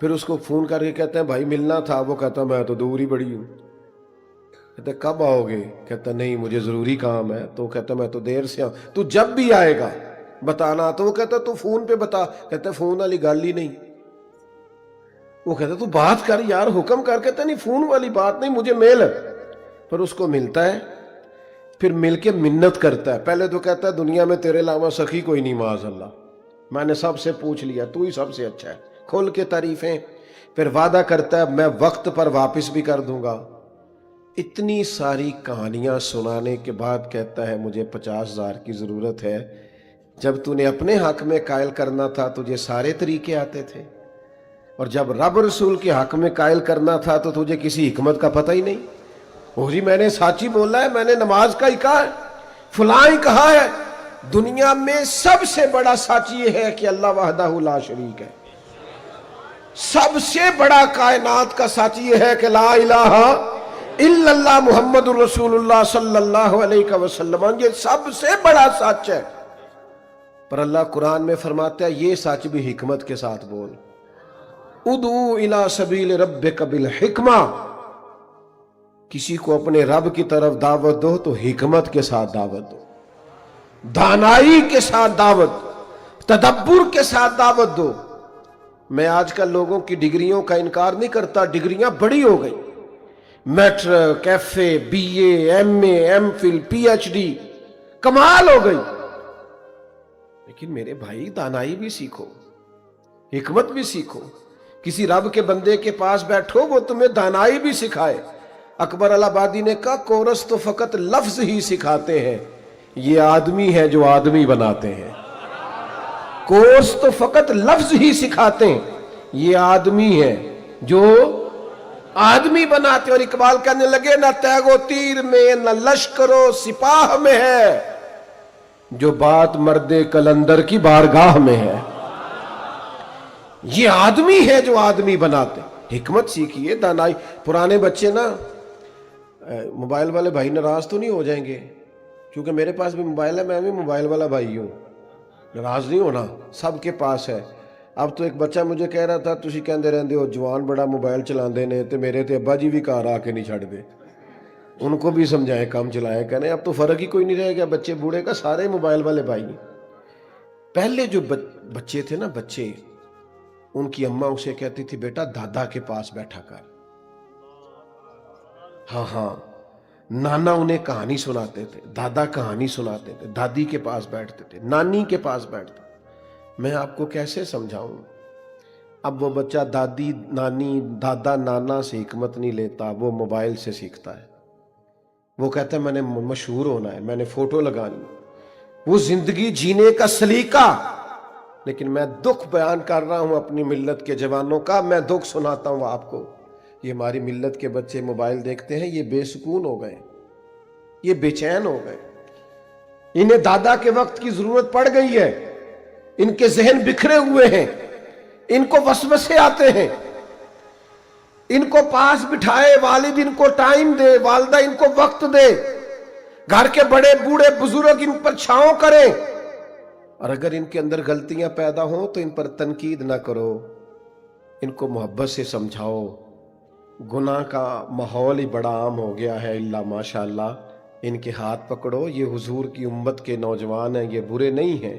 پھر اس کو فون کر کے کہتے ہیں بھائی ملنا تھا، وہ کہتا میں تو دور ہی بڑی ہوں. کہتے کب آؤ گے؟ کہتا نہیں مجھے ضروری کام ہے. تو کہتا میں تو دیر سے آؤں. تو جب بھی آئے گا بتانا. تو وہ کہتا تو فون پہ بتا. کہتا فون والی گل ہی نہیں. وہ کہتا تو بات کر یار، حکم کر. کہتا نہیں فون والی بات نہیں، مجھے میل ہے. پھر اس کو ملتا ہے، پھر مل کے منت کرتا ہے. پہلے تو کہتا ہے دنیا میں تیرے علاوہ سخی کوئی نہیں معاذ اللہ، میں نے سب سے پوچھ لیا، تو ہی سب سے اچھا ہے. کھول کے تعریفیں. پھر وعدہ کرتا ہے میں وقت پر واپس بھی کر دوں گا. اتنی ساری کہانیاں سنانے کے بعد کہتا ہے مجھے 50,000 کی ضرورت ہے. جب تو نے اپنے حق میں قائل کرنا تھا تجھے سارے طریقے آتے تھے، اور جب رب رسول کے حق میں قائل کرنا تھا تو تجھے کسی حکمت کا پتہ ہی نہیں. وہ جی میں نے سچی بولا ہے، میں نے نماز کا ہی کہا ہے، فلاں ہی کہا ہے. دنیا میں سب سے بڑا سچ یہ ہے کہ اللہ وحدہ لا شریک ہے. سب سے بڑا کائنات کا سچ یہ ہے کہ لا الہ الا اللہ محمد الرسول اللہ صلی اللہ علیہ وسلم. یہ سب سے بڑا سچ ہے. پر اللہ قرآن میں فرماتا ہے یہ سچ بھی حکمت کے ساتھ بول. ادعو الی سبیل ربک بالحکمہ. کسی کو اپنے رب کی طرف دعوت دو تو حکمت کے ساتھ دعوت دو، دانائی کے ساتھ دعوت، تدبر کے ساتھ دعوت دو. میں آج کل لوگوں کی ڈگریوں کا انکار نہیں کرتا، ڈگریاں بڑی ہو گئی، matric, F A, B A, M A, M Phil, P H D, کمال ہو گئی. لیکن میرے بھائی دانائی بھی سیکھو، حکمت بھی سیکھو. کسی رب کے بندے کے پاس بیٹھو وہ تمہیں دانائی بھی سکھائے. اکبر الہبادی نے کہا کورس تو فقط لفظ ہی سکھاتے ہیں، یہ آدمی ہے جو آدمی بناتے ہیں. کورس تو فقط لفظ ہی سکھاتے ہیں، یہ آدمی ہے جو آدمی بناتے. اور اقبال کہنے لگے نہ تیغ و تیر میں نہ لشکر و سپاہ میں ہے، جو بات مرد کلندر کی بارگاہ میں ہے. یہ آدمی ہے جو آدمی بناتے. حکمت سیکھیے، دانائی. پرانے بچے نا، موبائل والے بھائی ناراض تو نہیں ہو جائیں گے کیونکہ میرے پاس بھی موبائل ہے، میں بھی موبائل والا بھائی ہوں. ناراض نہیں ہونا، سب کے پاس ہے. اب تو ایک بچہ مجھے کہہ رہا تھا تسی کہندے رہندے ہو جوان بڑا موبائل چلاندے نے تے میرے تے ابا جی بھی کار آ کے نہیں چھڑ دے. ان کو بھی سمجھائیں کام چلائیں. کہنے اب تو فرق ہی کوئی نہیں رہے گا، بچے بوڑھے کا سارے موبائل والے بھائی. پہلے جو بچے تھے نا، بچے، ان کی اماں اسے کہتی تھی بیٹا دادا کے پاس بیٹھا کر. ہاں نانا انہیں کہانی سناتے تھے، دادا کہانی سناتے تھے، دادی کے پاس بیٹھتے تھے، نانی کے پاس بیٹھتے. میں آپ کو کیسے سمجھاؤں؟ اب وہ بچہ دادی، نانی، دادا، نانا سے حکمت نہیں لیتا، وہ موبائل سے سیکھتا ہے. وہ کہتا ہے میں نے مشہور ہونا ہے، میں نے فوٹو لگانی. وہ زندگی جینے کا سلیقہ. لیکن میں دکھ بیان کر رہا ہوں اپنی ملت کے جوانوں کا، میں دکھ سناتا ہوں آپ کو. یہ ہماری ملت کے بچے موبائل دیکھتے ہیں، یہ بے سکون ہو گئے، یہ بے چین ہو گئے. انہیں دادا کے وقت کی ضرورت پڑ گئی ہے، ان کے ذہن بکھرے ہوئے ہیں، ان کو وسوسے آتے ہیں. ان کو پاس بٹھائے، والد ان کو ٹائم دے، والدہ ان کو وقت دے، گھر کے بڑے بوڑھے بزرگ ان پر چھاؤں کریں. اور اگر ان کے اندر غلطیاں پیدا ہوں تو ان پر تنقید نہ کرو، ان کو محبت سے سمجھاؤ. گناہ کا ماحول ہی بڑا عام ہو گیا ہے، اللہ ماشاءاللہ. ان کے ہاتھ پکڑو، یہ حضور کی امت کے نوجوان ہیں، یہ برے نہیں ہیں،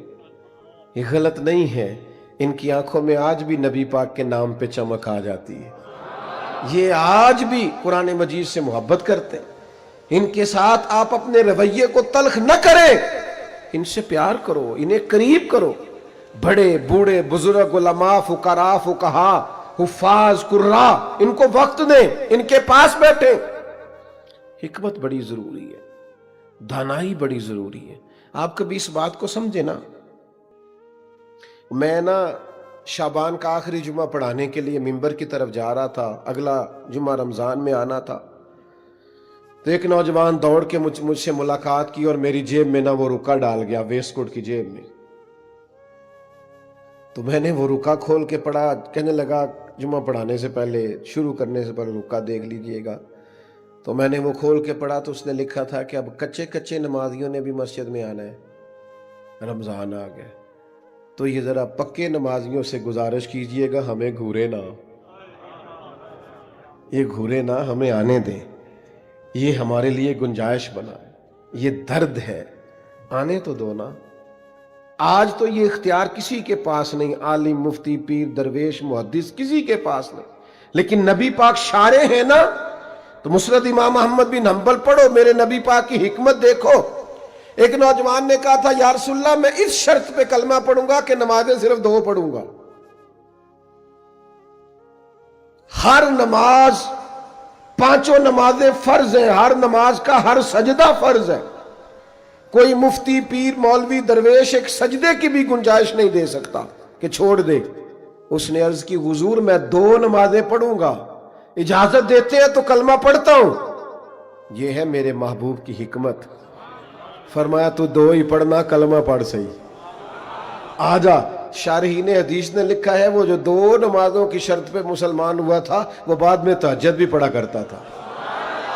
یہ غلط نہیں ہیں. ان کی آنکھوں میں آج بھی نبی پاک کے نام پہ چمک آ جاتی ہے، یہ آج بھی قرآن مجید سے محبت کرتے ہیں. ان کے ساتھ آپ اپنے رویے کو تلخ نہ کریں، ان سے پیار کرو، انہیں قریب کرو. بڑے بوڑھے بزرگ، علماء، فقراء، فقہاء، حفاظ، قراء، ان کو وقت دیں، ان کے پاس بیٹھیں. حکمت بڑی ضروری ہے، دانائی بڑی ضروری ہے. آپ کبھی اس بات کو سمجھے نا. میں نا شعبان کا آخری جمعہ پڑھانے کے لیے منبر کی طرف جا رہا تھا، اگلا جمعہ رمضان میں آنا تھا. تو ایک نوجوان دوڑ کے مجھ سے ملاقات کی اور میری جیب میں نا وہ رکا ڈال گیا، ویسٹ کوٹ کی جیب میں. تو میں نے وہ رکا کھول کے پڑھا. کہنے لگا جمعہ پڑھانے سے پہلے، شروع کرنے سے پہلے رکا دیکھ لیجئے گا. تو میں نے وہ کھول کے پڑھا تو اس نے لکھا تھا کہ اب کچے نمازیوں نے بھی مسجد میں آنا ہے، رمضان آ گیا. تو یہ ذرا پکے نمازیوں سے گزارش کیجئے گا ہمیں گھورے نہ. یہ گھورے نہ ہمیں آنے دیں، یہ ہمارے لیے گنجائش بنا، یہ درد ہے، آنے تو دو نا۔ آج تو یہ اختیار کسی کے پاس نہیں، عالم، مفتی، پیر، درویش، محدث، کسی کے پاس نہیں، لیکن نبی پاک شارع ہیں نا۔ تو مسند امام احمد بن حنبل پڑھو، میرے نبی پاک کی حکمت دیکھو۔ ایک نوجوان نے کہا تھا یا رسول اللہ میں اس شرط پہ کلمہ پڑھوں گا کہ نمازیں صرف 2 پڑھوں گا۔ ہر نماز، 5 نمازیں فرض ہیں، ہر نماز کا ہر سجدہ فرض ہے۔ کوئی مفتی، پیر، مولوی، درویش ایک سجدے کی بھی گنجائش نہیں دے سکتا کہ چھوڑ دے۔ اس نے عرض کی حضور میں 2 نمازیں پڑھوں گا، اجازت دیتے ہیں تو کلمہ پڑھتا ہوں۔ یہ ہے میرے محبوب کی حکمت۔ فرمایا تو 2 ہی پڑھنا، کلمہ پڑھ صحیح۔ آجا شارحین حدیث نے لکھا ہے وہ جو 2 نمازوں کی شرط پہ مسلمان ہوا تھا وہ بعد میں تہجد بھی پڑھا کرتا تھا۔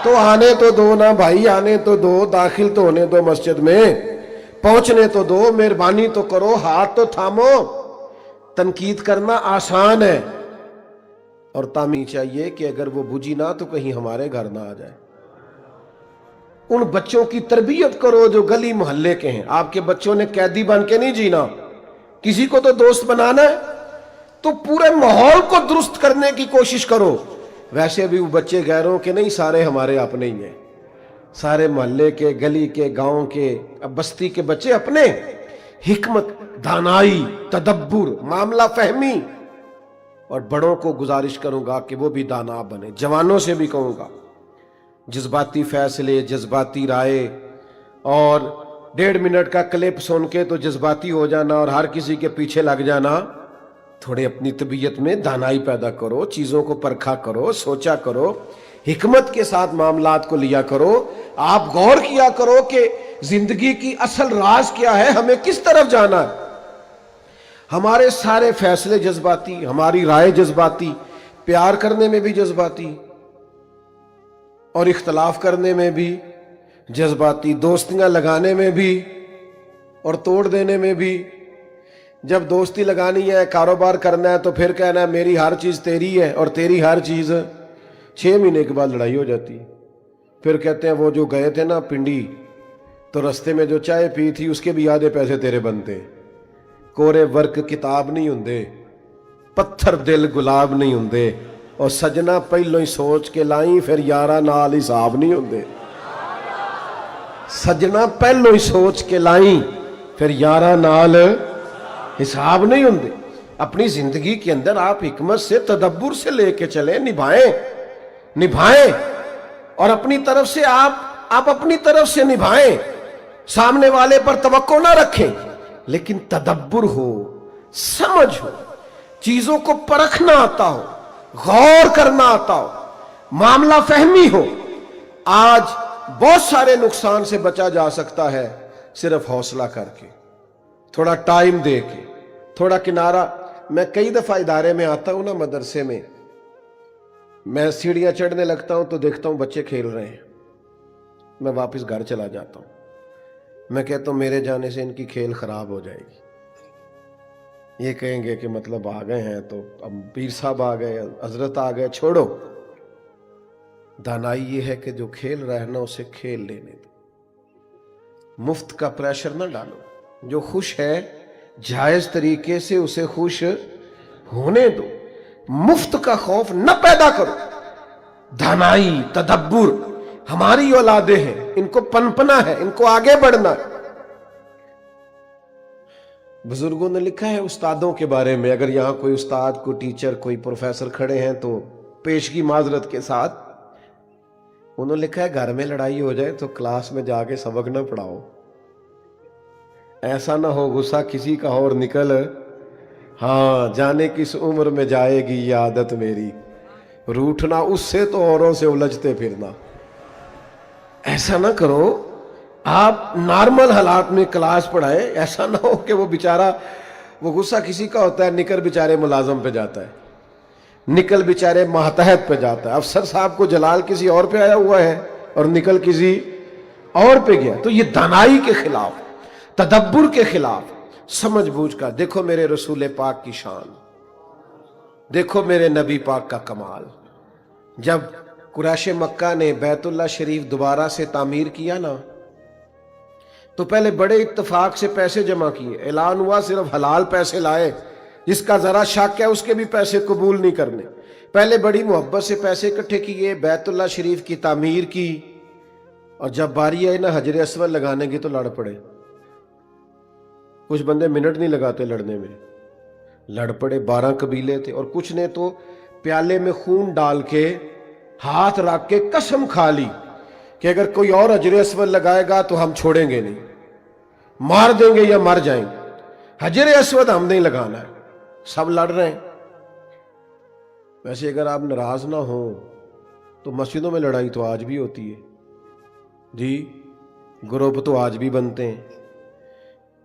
تو آنے تو دو نا بھائی، آنے تو دو، داخل تو ہونے دو مسجد میں، پہنچنے تو دو، مہربانی تو کرو، ہاتھ تو تھامو۔ تنقید کرنا آسان ہے، اور تعمیر چاہیے کہ اگر وہ بجھی نہ تو کہیں ہمارے گھر نہ آ جائے۔ ان بچوں کی تربیت کرو جو گلی محلے کے ہیں۔ آپ کے بچوں نے قیدی بن کے نہیں جینا، کسی کو تو دوست بنانا ہے، تو پورے ماحول کو درست کرنے کی کوشش کرو۔ ویسے بھی وہ بچے غیروں کے نہیں، سارے ہمارے اپنے ہی ہیں، سارے محلے کے، گلی کے، گاؤں کے، اب بستی کے بچے اپنے۔ حکمت، دانائی، تدبر، معاملہ فہمی، اور بڑوں کو گزارش کروں گا کہ وہ بھی دانا بنے۔ جوانوں سے بھی کہوں گا جذباتی فیصلے، جذباتی رائے، اور 1.5 منٹ کا کلپ سن کے تو جذباتی ہو جانا اور ہر کسی کے پیچھے لگ جانا۔ تھوڑے اپنی طبیعت میں دانائی پیدا کرو، چیزوں کو پرکھا کرو، سوچا کرو، حکمت کے ساتھ معاملات کو لیا کرو۔ آپ غور کیا کرو کہ زندگی کی اصل راز کیا ہے، ہمیں کس طرف جانا ہے۔ ہمارے سارے فیصلے جذباتی، ہماری رائے جذباتی، پیار کرنے میں بھی جذباتی اور اختلاف کرنے میں بھی جذباتی، دوستیاں لگانے میں بھی اور توڑ دینے میں بھی۔ جب دوستی لگانی ہے، کاروبار کرنا ہے، تو پھر کہنا ہے میری ہر چیز تیری ہے اور تیری ہر چیز، 6 مہینے کے بعد لڑائی ہو جاتی۔ پھر کہتے ہیں وہ جو گئے تھے نا پنڈی، تو رستے میں جو چائے پی تھی اس کے بھی آدھے پیسے تیرے بنتے۔ کورے ورک کتاب نہیں ہوندے، پتھر دل گلاب نہیں ہوندے، اور سجنا پہلو ہی سوچ کے لائیں پھر یارہ نال حساب نہیں ہوندے۔ سجنا پہلو ہی سوچ کے لائیں پھر یارہ نال حساب نہیں ہوندے۔ اپنی زندگی کے اندر آپ حکمت سے، تدبر سے لے کے چلیں، نبھائیں، اور اپنی طرف سے آپ اپنی طرف سے نبھائیں۔ سامنے والے پر توقع نہ رکھیں، لیکن تدبر ہو، سمجھ ہو، چیزوں کو پرکھنا آتا ہو، غور کرنا آتا ہو، معاملہ فہمی ہو۔ آج بہت سارے نقصان سے بچا جا سکتا ہے صرف حوصلہ کر کے، تھوڑا ٹائم دے کے، تھوڑا کنارہ۔ میں کئی دفعہ ادارے میں آتا ہوں نا، مدرسے میں، میں سیڑھیاں چڑھنے لگتا ہوں تو دیکھتا ہوں بچے کھیل رہے ہیں، میں واپس گھر چلا جاتا ہوں۔ میں کہتا ہوں میرے جانے سے ان کی کھیل خراب ہو جائے گی، یہ کہیں گے کہ مطلب آ گئے ہیں تو اب پیر صاحب آ گئے، حضرت آ گئے، چھوڑو۔ دانائی یہ ہے کہ جو کھیل رہا ہے نا اسے کھیل لینے دو، مفت کا پریشر نہ ڈالو۔ جو خوش ہے جائز طریقے سے اسے خوش ہونے دو، مفت کا خوف نہ پیدا کرو۔ دانائی، تدبر، ہماری اولادیں ہیں، ان کو پنپنا ہے، ان کو آگے بڑھنا ہے۔ بزرگوں نے لکھا ہے استادوں کے بارے میں، اگر یہاں کوئی استاد، کوئی ٹیچر، کوئی پروفیسر کھڑے ہیں تو پیشگی معذرت کے ساتھ، انہوں نے لکھا ہے گھر میں لڑائی ہو جائے تو کلاس میں جا کے سبق نہ پڑھاؤ، ایسا نہ ہو غصہ کسی کا اور نکل، ہاں جانے کس عمر میں جائے گی یہ عادت میری، روٹھنا اس سے تو اوروں سے الجھتے پھرنا۔ ایسا نہ کرو، آپ نارمل حالات میں کلاس پڑھائیں، ایسا نہ ہو کہ وہ بیچارہ، وہ غصہ کسی کا ہوتا ہے، نکل بیچارے ملازم پہ جاتا ہے، نکل بیچارے ماتحت پہ جاتا ہے، افسر صاحب کو جلال کسی اور پہ آیا ہوا ہے اور نکل کسی اور پہ گیا۔ تو یہ دانائی کے خلاف، تدبر کے خلاف، سمجھ بوجھ کا۔ دیکھو میرے رسول پاک کی شان، دیکھو میرے نبی پاک کا کمال، جب قریش مکہ نے بیت اللہ شریف دوبارہ سے تعمیر کیا نا تو پہلے بڑے اتفاق سے پیسے جمع کیے، اعلان ہوا صرف حلال پیسے لائے، جس کا ذرا شک ہے اس کے بھی پیسے قبول نہیں کرنے۔ پہلے بڑی محبت سے پیسے اکٹھے کیے، بیت اللہ شریف کی تعمیر کی، اور جب باری آئی نا حجر اسود لگانے کی تو لڑ پڑے۔ کچھ بندے منٹ نہیں لگاتے لڑنے میں، لڑ پڑے۔ 12 قبیلے تھے، اور کچھ نے تو پیالے میں خون ڈال کے ہاتھ رکھ کے قسم کھا لی کہ اگر کوئی اور حجر اسود لگائے گا تو ہم چھوڑیں گے نہیں، مار دیں گے یا مر جائیں گے، حجر اسود ہم نہیں لگانا ہے۔ سب لڑ رہے ہیں۔ ویسے اگر آپ ناراض نہ ہوں تو مسجدوں میں لڑائی تو آج بھی ہوتی ہے جی، گروپ تو آج بھی بنتے ہیں۔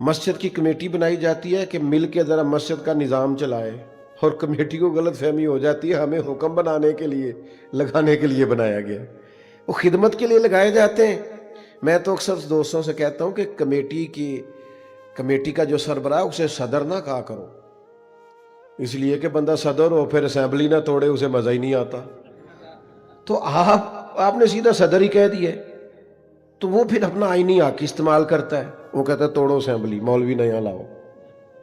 مسجد کی کمیٹی بنائی جاتی ہے کہ مل کے ذرا مسجد کا نظام چلائے، اور کمیٹی کو غلط فہمی ہو جاتی ہے ہمیں حکم بنانے کے لیے، لگانے کے لیے بنایا گیا، وہ خدمت کے لیے لگائے جاتے ہیں۔ میں تو اکثر دوستوں سے کہتا ہوں کہ کمیٹی کا جو سربراہ اسے صدر نہ کہا کرو، اس لیے کہ بندہ صدر ہو پھر اسمبلی نہ توڑے، اسے مزہ ہی نہیں آتا۔ تو آپ نے سیدھا صدر ہی کہہ دیا، تو وہ پھر اپنا آئینی حق استعمال کرتا ہے، وہ کہتا ہے توڑو اسمبلی، مولوی نیا لاؤ،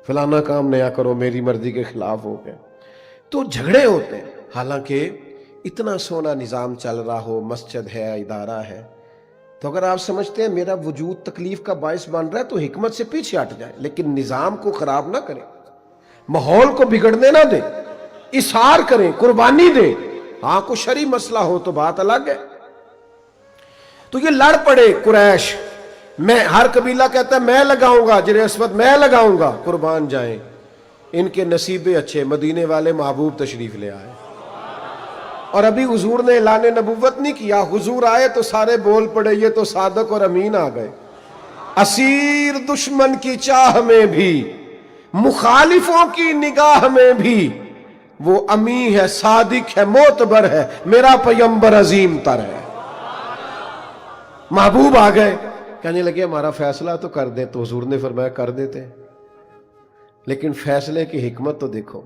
فلانا کام نیا کرو، میری مرضی کے خلاف ہو گیا، تو جھگڑے ہوتے ہیں۔ حالانکہ اتنا سونا نظام چل رہا ہو، مسجد ہے، ادارہ ہے، تو اگر آپ سمجھتے ہیں میرا وجود تکلیف کا باعث بن رہا ہے تو حکمت سے پیچھے ہٹ جائے، لیکن نظام کو خراب نہ کریں، ماحول کو بگڑنے نہ دیں، اثار کریں، قربانی دیں۔ ہاں کوئی شرعی مسئلہ ہو تو بات الگ ہے۔ تو یہ لڑ پڑے قریش، میں ہر قبیلہ کہتا ہے میں لگاؤں گا حجر اسود، میں لگاؤں گا، قربان جائیں۔ ان کے نصیبے اچھے، مدینے والے محبوب تشریف لے آئے، اور ابھی حضور نے اعلان نبوت نہیں کیا، حضور آئے تو سارے بول پڑے یہ تو صادق اور امین آ گئے۔ اسیر دشمن کی چاہ میں بھی، مخالفوں کی نگاہ میں بھی، وہ امی ہے، صادق ہے، معتبر ہے، میرا پیغمبر عظیم تر ہے۔ محبوب آ گئے، کہنے لگے ہمارا فیصلہ تو کر دیں، تو حضور نے فرمایا کر دیتے ہیں، لیکن فیصلے کی حکمت تو دیکھو،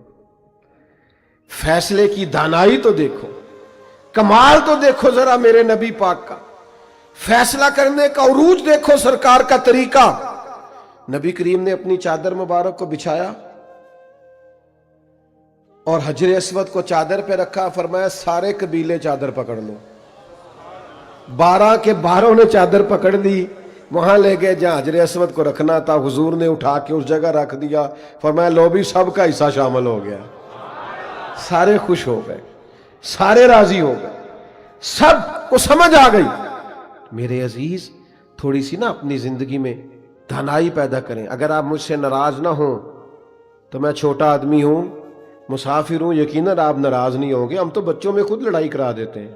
فیصلے کی دانائی تو دیکھو، کمال تو دیکھو ذرا میرے نبی پاک کا، فیصلہ کرنے کا عروج دیکھو، سرکار کا طریقہ۔ نبی کریم نے اپنی چادر مبارک کو بچھایا اور حجر اسود کو چادر پہ رکھا، فرمایا سارے قبیلے چادر پکڑ لو۔ 12 کے 12 نے چادر پکڑ لی، وہاں لے گئے جہاں حجر اسود کو رکھنا تھا، حضور نے اٹھا کے اس جگہ رکھ دیا، فرمایا لو بھی سب کا حصہ شامل ہو گیا۔ سارے خوش ہو گئے، سارے راضی ہو گئے، سب کو سمجھ آ گئی۔ میرے عزیز تھوڑی سی نا اپنی زندگی میں دانائی پیدا کریں۔ اگر آپ مجھ سے ناراض نہ ہوں تو میں چھوٹا آدمی ہوں، مسافر ہوں، یقیناً آپ ناراض نہیں ہوں گے۔ ہم تو بچوں میں خود لڑائی کرا دیتے ہیں،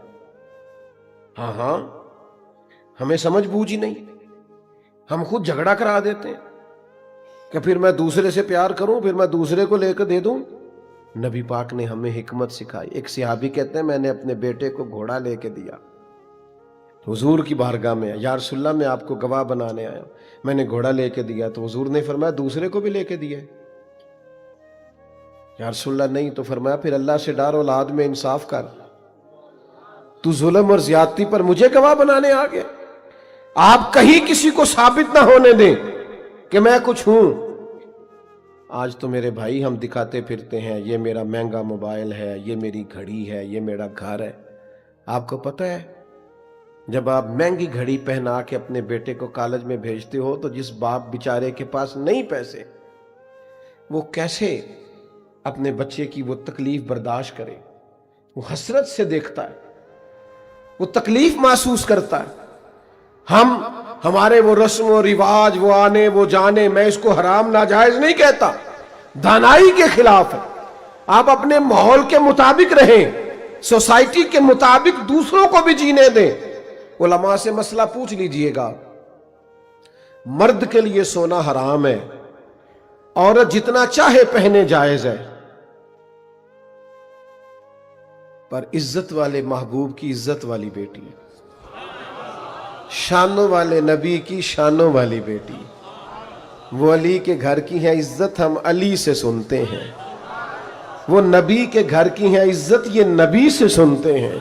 ہاں ہمیں سمجھ بوجھ ہی نہیں، ہم خود جھگڑا کرا دیتے ہیں کہ پھر میں دوسرے سے پیار کروں، پھر میں دوسرے کو لے کر دے دوں۔ نبی پاک نے ہمیں حکمت سکھائی۔ ایک صحابی کہتے ہیں میں نے اپنے بیٹے کو گھوڑا لے کے دیا، حضور کی بارگاہ میں، یا رسول اللہ میں آپ کو گواہ بنانے آیا، میں نے گھوڑا لے کے دیا، تو حضور نے فرمایا دوسرے کو بھی لے کے دیا۔ یا رسول اللہ نہیں، تو فرمایا پھر اللہ سے ڈر، اولاد میں انصاف کر، تو ظلم اور زیادتی پر مجھے گواہ بنانے آ گیا۔ آپ کہیں کسی کو ثابت نہ ہونے دیں کہ میں کچھ ہوں۔ آج تو میرے بھائی ہم دکھاتے پھرتے ہیں، یہ میرا مہنگا موبائل ہے، یہ میری گھڑی ہے، یہ میرا گھر ہے۔ آپ کو پتہ ہے جب آپ مہنگی گھڑی پہنا کے اپنے بیٹے کو کالج میں بھیجتے ہو تو جس باپ بیچارے کے پاس نہیں پیسے، وہ کیسے اپنے بچے کی وہ تکلیف برداشت کرے؟ وہ حسرت سے دیکھتا ہے، وہ تکلیف محسوس کرتا ہے۔ ہمارے وہ رسم و رواج، وہ آنے وہ جانے، میں اس کو حرام ناجائز نہیں کہتا، دانائی کے خلاف ہے۔ آپ اپنے ماحول کے مطابق رہیں، سوسائٹی کے مطابق دوسروں کو بھی جینے دیں۔ علماء سے مسئلہ پوچھ لیجئے گا، مرد کے لیے سونا حرام ہے، عورت جتنا چاہے پہنے جائز ہے، پر عزت والے محبوب کی عزت والی بیٹی، شانوں والے نبی کی شانوں والی بیٹی، وہ علی کے گھر کی ہے عزت، ہم علی سے سنتے ہیں، وہ نبی کے گھر کی ہے عزت، یہ نبی سے سنتے ہیں۔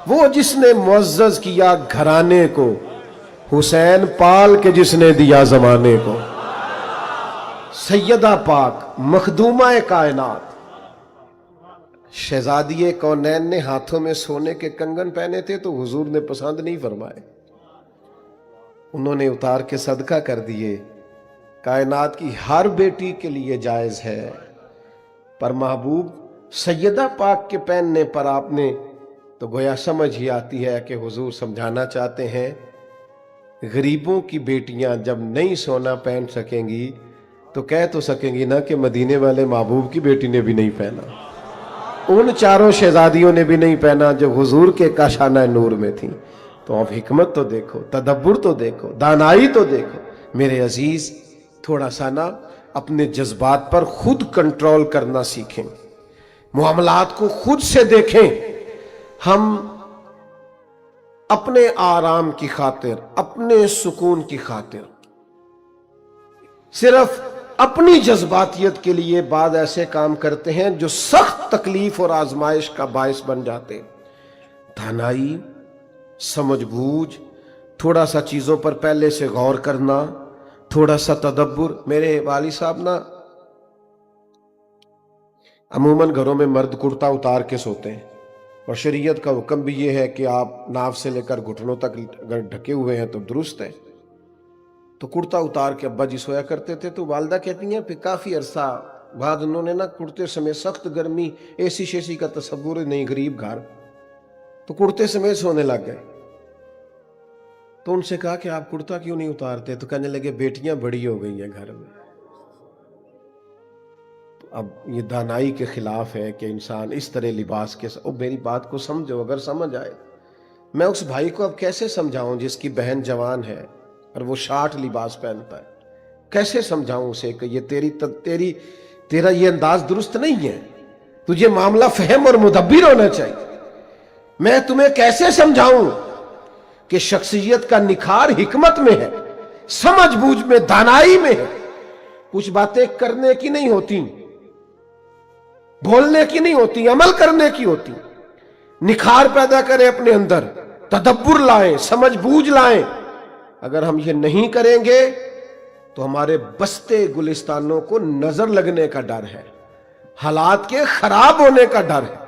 وہ جس نے معزز کیا گھرانے کو، حسین پال کے جس نے دیا زمانے کو۔ سیدہ پاک مخدومہ کائنات، شہزادی کونین نے ہاتھوں میں سونے کے کنگن پہنے تھے تو حضور نے پسند نہیں فرمائے، انہوں نے اتار کے صدقہ کر دیے۔ کائنات کی ہر بیٹی کے لیے جائز ہے، پر محبوب سیدہ پاک کے پہننے پر آپ نے تو گویا سمجھ ہی آتی ہے کہ حضور سمجھانا چاہتے ہیں غریبوں کی بیٹیاں جب نہیں سونا پہن سکیں گی تو کہہ تو سکیں گی نا کہ مدینے والے محبوب کی بیٹی نے بھی نہیں پہنا، ان چاروں شہزادیوں نے بھی نہیں پہنا جو حضور کے کاشانہ نور میں تھیں۔ تو اب حکمت تو دیکھو، تدبر تو دیکھو، دانائی تو دیکھو۔ میرے عزیز تھوڑا سا نا اپنے جذبات پر خود کنٹرول کرنا سیکھیں، معاملات کو خود سے دیکھیں۔ ہم اپنے آرام کی خاطر، اپنے سکون کی خاطر، صرف اپنی جذباتیت کے لیے بعض ایسے کام کرتے ہیں جو سخت تکلیف اور آزمائش کا باعث بن جاتے۔ دانائی، سمجھ بوجھ، تھوڑا سا چیزوں پر پہلے سے غور کرنا، تھوڑا سا تدبر۔ میرے والد صاحب نا عموماً گھروں میں مرد کرتا اتار کے سوتے ہیں، اور شریعت کا حکم بھی یہ ہے کہ آپ ناف سے لے کر گھٹنوں تک اگر ڈھکے ہوئے ہیں تو درست ہے۔ تو کرتا اتار کے ابا جی سویا کرتے تھے، تو والدہ کہتی ہیں پھر کافی عرصہ بعد انہوں نے نا کرتے سمیت، سخت گرمی، اے سی شیسی کا تصور ہی نہیں، غریب گھر، تو کرتے سمیت سونے لگ گئے۔ تو ان سے کہا کہ آپ کرتا کیوں نہیں اتارتے؟ تو کہنے لگے بیٹیاں بڑی ہو گئی ہیں گھر میں۔ اب یہ دانائی کے خلاف ہے کہ انسان اس طرح لباس کے ساتھ، میری بات کو سمجھو، اگر سمجھ آئے۔ میں اس بھائی کو اب کیسے سمجھاؤں جس کی بہن جوان ہے اور وہ شارٹ لباس پہنتا ہے؟ کیسے سمجھاؤں اسے کہ یہ تیرا یہ انداز درست نہیں ہے، تجھے معاملہ فہم اور مدبر ہونا چاہیے۔ میں تمہیں کیسے سمجھاؤں کہ شخصیت کا نکھار حکمت میں ہے، سمجھ بوجھ میں، دانائی میں ہے۔ کچھ باتیں کرنے کی نہیں ہوتی، بولنے کی نہیں ہوتی، عمل کرنے کی ہوتی۔ نکھار پیدا کریں اپنے اندر، تدبر لائیں، سمجھ بوجھ لائیں۔ اگر ہم یہ نہیں کریں گے تو ہمارے بستے گلستانوں کو نظر لگنے کا ڈر ہے، حالات کے خراب ہونے کا ڈر ہے۔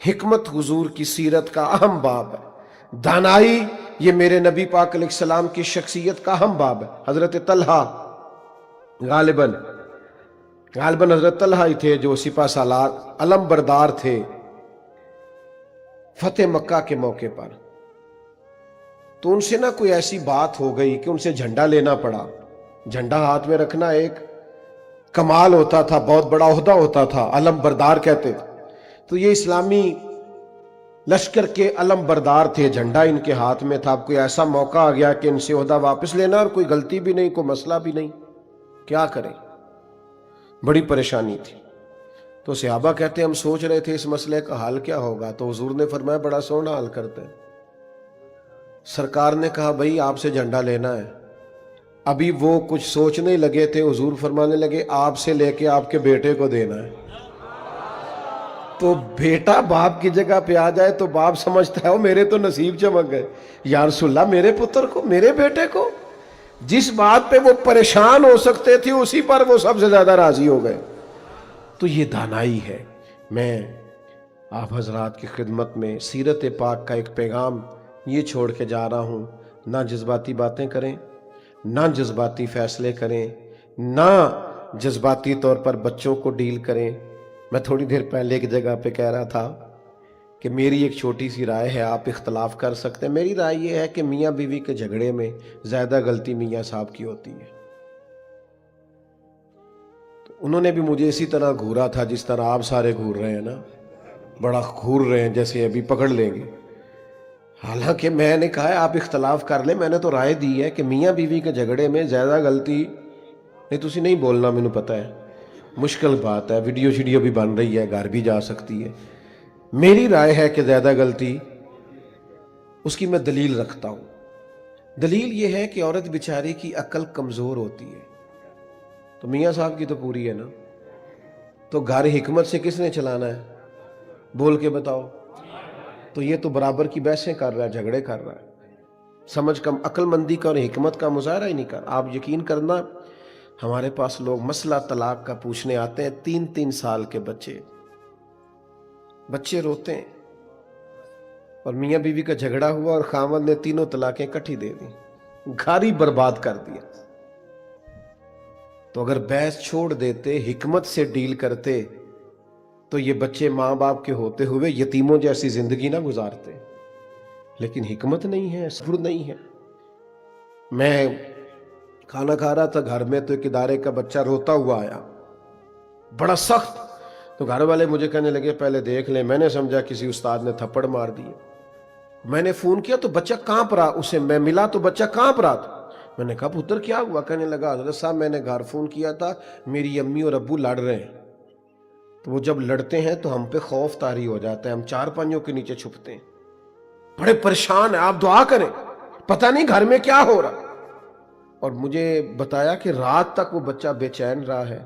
حکمت حضور کی سیرت کا اہم باب ہے، دانائی یہ میرے نبی پاک علیہ السلام کی شخصیت کا اہم باب ہے۔ حضرت طلحہ غالباً حضرت طلحہ ہی تھے جو سپہ سالار علم بردار تھے فتح مکہ کے موقع پر۔ تو ان سے نہ کوئی ایسی بات ہو گئی کہ ان سے جھنڈا لینا پڑا۔ جھنڈا ہاتھ میں رکھنا ایک کمال ہوتا تھا، بہت بڑا عہدہ ہوتا تھا، علم بردار کہتے تھے۔ تو یہ اسلامی لشکر کے علم بردار تھے، جھنڈا ان کے ہاتھ میں تھا۔ اب کوئی ایسا موقع آ گیا کہ ان سے عہدہ واپس لینا، اور کوئی غلطی بھی نہیں، کوئی مسئلہ بھی نہیں، کیا کریں؟ بڑی پریشانی تھی۔ تو صحابہ کہتے ہیں ہم سوچ رہے تھے اس مسئلے کا حل کیا ہوگا، تو حضور نے فرمایا بڑا سونا حل کرتے ہیں۔ سرکار نے کہا بھائی آپ سے جھنڈا لینا ہے۔ ابھی وہ کچھ سوچنے لگے تھے، حضور فرمانے لگے آپ سے لے کے آپ کے بیٹے کو دینا ہے۔ تو بیٹا باپ کی جگہ پہ آ جائے تو باپ سمجھتا ہے وہ میرے تو نصیب چمک گئے، یا رسول اللہ میرے پتر کو، میرے بیٹے کو۔ جس بات پہ وہ پریشان ہو سکتے تھے اسی پر وہ سب سے زیادہ راضی ہو گئے۔ تو یہ دانائی ہے۔ میں آپ حضرات کی خدمت میں سیرت پاک کا ایک پیغام یہ چھوڑ کے جا رہا ہوں، نہ جذباتی باتیں کریں، نہ جذباتی فیصلے کریں، نہ جذباتی طور پر بچوں کو ڈیل کریں۔ میں تھوڑی دیر پہلے ایک جگہ پہ کہہ رہا تھا کہ میری ایک چھوٹی سی رائے ہے، آپ اختلاف کر سکتے ہیں۔ میری رائے یہ ہے کہ میاں بیوی کے جھگڑے میں زیادہ غلطی میاں صاحب کی ہوتی ہے۔ تو انہوں نے بھی مجھے اسی طرح گھورا تھا جس طرح آپ سارے گھور رہے ہیں نا، بڑا گھور رہے ہیں جیسے ابھی پکڑ لیں گے۔ حالانکہ میں نے کہا ہے آپ اختلاف کر لیں، میں نے تو رائے دی ہے کہ میاں بیوی کے جھگڑے میں زیادہ غلطی نہیں، تسی نہیں بولنا، مجھے پتہ ہے مشکل بات ہے، ویڈیو بھی بن رہی ہے، گھر بھی جا سکتی ہے۔ میری رائے ہے کہ زیادہ غلطی، اس کی میں دلیل رکھتا ہوں۔ دلیل یہ ہے کہ عورت بیچاری کی عقل کمزور ہوتی ہے، تو میاں صاحب کی تو پوری ہے نا، تو گھر حکمت سے کس نے چلانا ہے؟ بول کے بتاؤ۔ تو یہ تو برابر کی بحثیں کر رہا ہے، جھگڑے کر رہا ہے، سمجھ کم عقل مندی کا اور حکمت کا مظاہرہ ہی نہیں کر۔ آپ یقین کرنا، ہمارے پاس لوگ مسئلہ طلاق کا پوچھنے آتے ہیں، 3 سال کے بچے روتے ہیں، اور میاں بیوی کا جھگڑا ہوا اور خاوند نے تینوں طلاقیں اکٹھی دے دی، گھر ہی برباد کر دیا۔ تو اگر بحث چھوڑ دیتے، حکمت سے ڈیل کرتے، تو یہ بچے ماں باپ کے ہوتے ہوئے یتیموں جیسی زندگی نہ گزارتے، لیکن حکمت نہیں ہے، صبر نہیں ہے۔ میں کھانا کھا رہا تھا گھر میں، تو ایک ادارے کا بچہ روتا ہوا آیا، بڑا سخت۔ تو گھر والے مجھے کہنے لگے پہلے دیکھ لیں، میں نے سمجھا کسی استاد نے تھپڑ مار دیے۔ میں نے فون کیا تو بچہ کانپ رہا، اسے میں ملا تو بچہ کانپ رہا تھا۔ میں نے کہا پتر کیا ہوا؟ کہنے لگا حضرت صاحب میں نے گھر فون کیا تھا، میری امی اور ابو لڑ رہے ہیں، تو وہ جب لڑتے ہیں تو ہم پہ خوف طاری ہو جاتا ہے، ہم چارپائیوں کے نیچے چھپتے ہیں، بڑے پریشان ہیں، آپ دعا کریں، پتہ نہیں گھر میں کیا ہو رہا۔ اور مجھے بتایا کہ رات تک وہ بچہ بے چین رہا ہے۔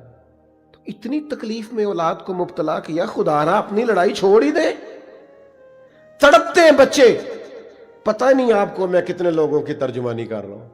تو اتنی تکلیف میں اولاد کو مبتلا کیا، خدا رہا اپنی لڑائی چھوڑ ہی دیں، تڑپتے ہیں بچے۔ پتہ نہیں آپ کو میں کتنے لوگوں کی ترجمانی کر رہا ہوں۔